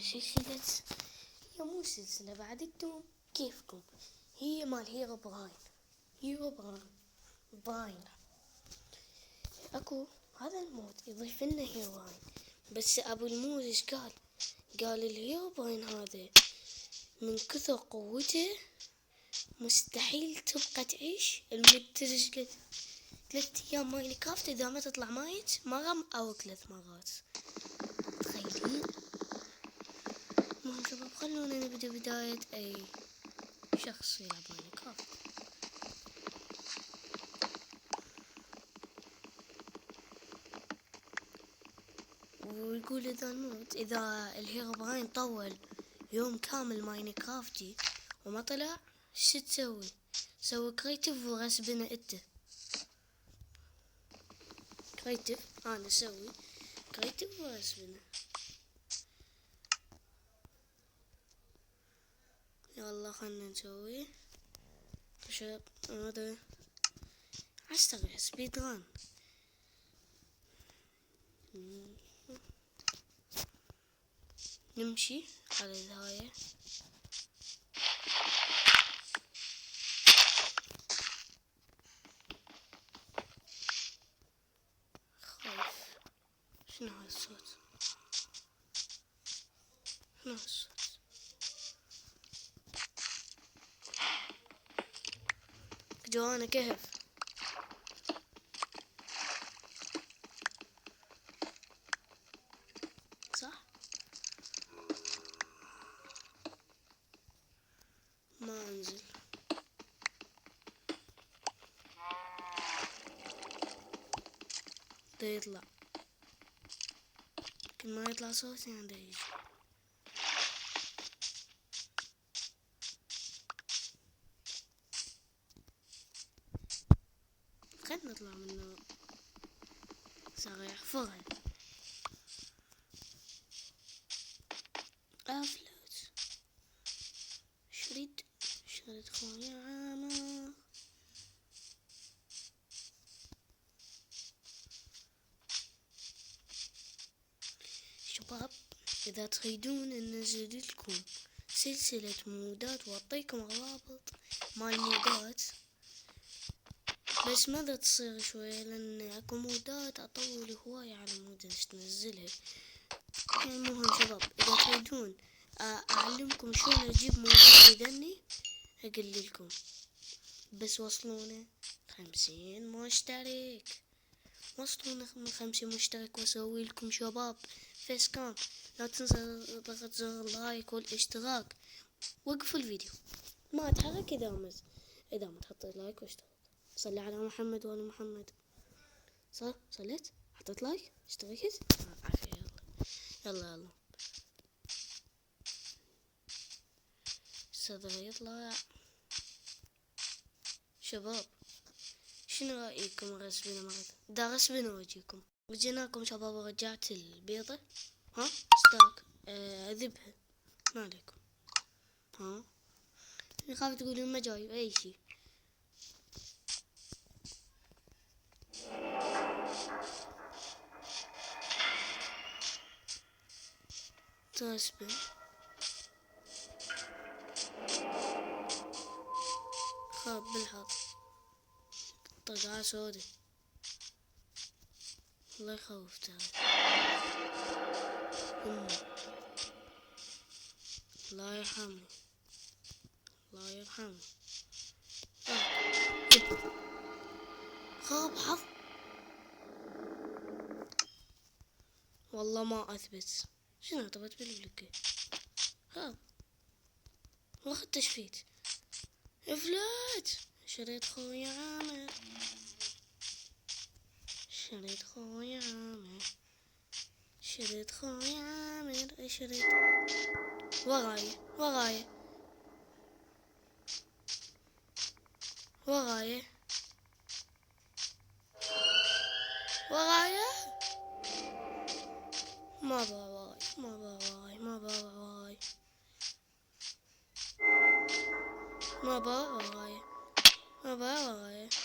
سلسلة، هي مو سلسلة بعد، انتم كيفكم. هي مال هيرو براين. اكو هذا المود يضيف لنا هيروين، بس ابو الموز ايش قال الهيرو براين هذا من كثر قوته مستحيل تبقى تعيش لمدة 3 أيام ماينكرافت إذا ما تطلع مايت مرة أو 3 مرات. تخيلين؟ المهم شباب، خلونا نبدأ بداية أي شخص يلعب ماينكرافت. ويقول إذا الهيرو براين طول يوم كامل ماينكرافتي وما طلع شو تسوي؟ سوي كريتيف وغسبنا انت. كريتيف، انا اسوي كريتيف وغسبنا. يلا خلنا نسوي شباب هذا اشتغل سبيد ران. نمشي على الهاية. خايف. شنو هذا الصوت؟ جوانا كهف. صح؟ ما انزل. ده يطلع، كل ما يطلع صوتي عنده يجي. خلنا نطلع منه. صار يحفرها. افلوت. شريد خويا عامر. شباب، اذا تريدون ننزل لكم سلسلة مودات واعطيكم روابط مال مودات، بس ماذا تصير شوية لان اكو مودات اطول هواية على مود تنزلها. المهم شباب، اذا تريدون اعلمكم شلون اجيب مودات يدني اقول لكم، بس وصلونا 50 مشترك. وصلونا 50 مشترك واسوي لكم شباب فيس كام. لا تنسى ضغط زر اللايك والاشتراك. وقفوا الفيديو، ما اتحرك اذا ما تحط لايك واشتراك. صلي على محمد وعلى محمد. صليت؟ حطيت لايك؟ اشتركت؟ عافية. يلا الصدر يطلع. شباب، شنو رأيكم غسبنا مرة؟ غسبنا وجهكم. وجيناكم شباب ورجعت البيضة. ها ستاك اذبها، ما عليكم. ها خاف تقولون ما جايب اي شي. تاسبه خاب بالحظ. طقعة سودة، الله يخوف تعال. الله يرحمني، الله يرحمني. خاب حظ والله ما اثبت. شنو اثبت بالبلوكي؟ خاب واخد تشفيت. افلات. شريت خويا عامر. شريت خويا عامر. ورايا ما ورايا.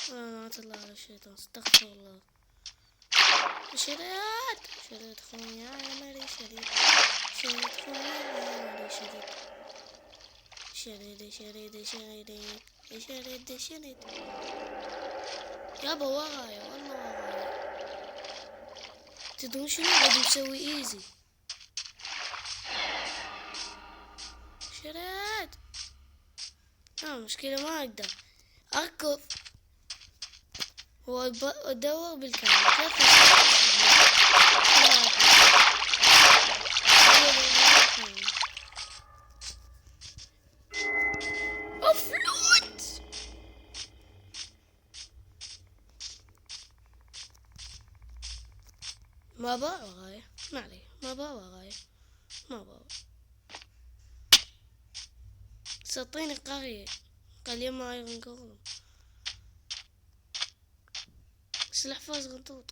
انا اطلع على الشيطان، استغفر الله. شريت خويا عامر. شريت خويا شرد يابا ورايا والله ورايا. تدرون شنو بدي مسوي ايزي؟ شرد مشكلة ما اقدر اركض وادور بالكامل. افلوت ما باع ورايا، ما علي، ما باع ورايا، ما باع. سطيني قرية ما ينقرون سلاح فاز غنطوط.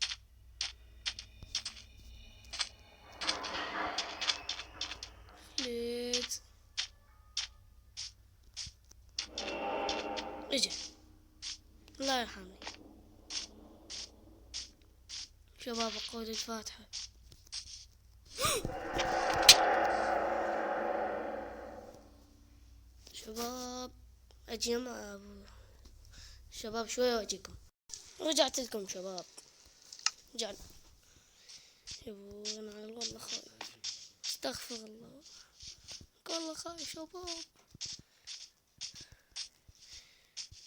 فليت اجا الله يرحمني. شباب اقول الفاتحة. شباب اجي مع شباب شوية واجيكم. رجعت لكم شباب، رجعنا. يبون انا والله خايف، استغفر الله والله خايف.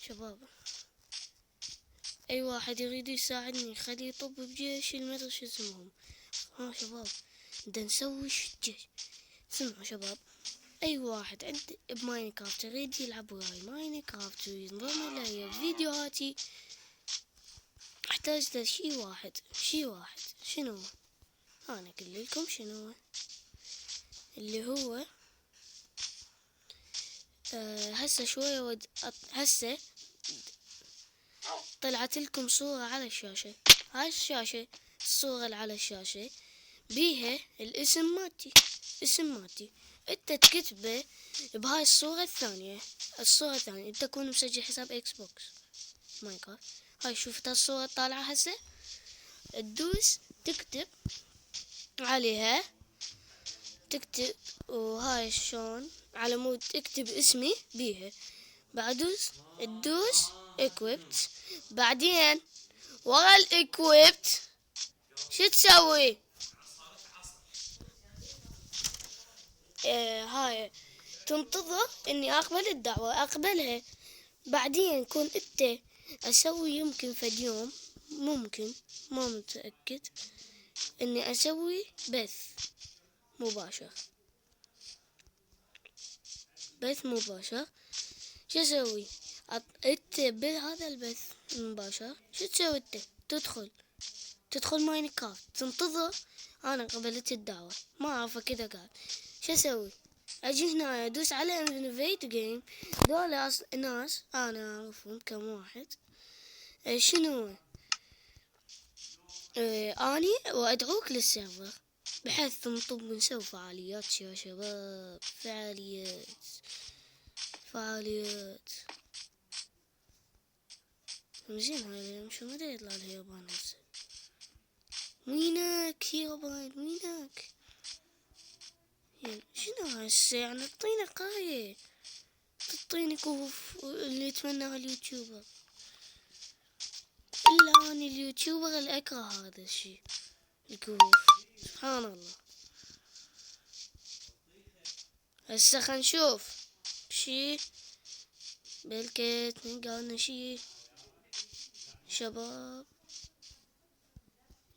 شباب اي واحد يريد يساعدني خليه يطب بجيش المدري شو اسمهم. شباب بدنا نسوي جيش. سمعوا شباب، اي واحد عند بماينكرافت يريد يلعب وياي ماينكرافت وينضم الي فيديوهاتي، احتاج له شي واحد. شنو هو؟ انا اقول لكم شنو هو. اللي هو هسه شوية هسه طلعت لكم صورة على الشاشة. هاي الشاشة، الصورة اللي على الشاشة بيها الاسم مالتي. انت تكتبه بهاي الصورة الثانية. انت تكون مسجل حساب اكس بوكس ماينكرافت. هاي شوفت الصورة طالعة هسه، تدوس تكتب عليها، تكتب وهاي شلون على مود تكتب اسمي بيها. بعد تدوس equipped. بعدين ورا equipped شو تسوي؟ هاي تنتظر اني اقبل الدعوة، اقبلها. بعدين كون انت اسوي يمكن فد يوم، ممكن ما متأكد، اني اسوي بث مباشر. شو اسوي؟ انت بهذا البث المباشر شو تسوي؟ انت تدخل ماينكرافت، تنتظر. انا قبلت الدعوة ما اعرف كذا قال. شو اسوي؟ اجي هنا ادوس على انفيت جيم. دول ناس انا اعرفهم كم واحد. شنو اني وادعوك للسيرفر بحيث نطب نسوي فعاليات يا شباب. فعاليات زين. هاي مش ما يطلع اليابان هسه. وينك يابان وينك؟ شنو هسه يعني اعطينا قرية، تعطيني كوف اللي يتمناه اليوتيوبر. الا اني اليوتيوبر اللي اكره هذا الشي الكوف. سبحان الله. هسه خلينا نشوف شي بالكيت قالنا شي.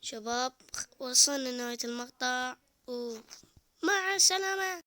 شباب وصلنا نهاية المقطع ومع السلامة.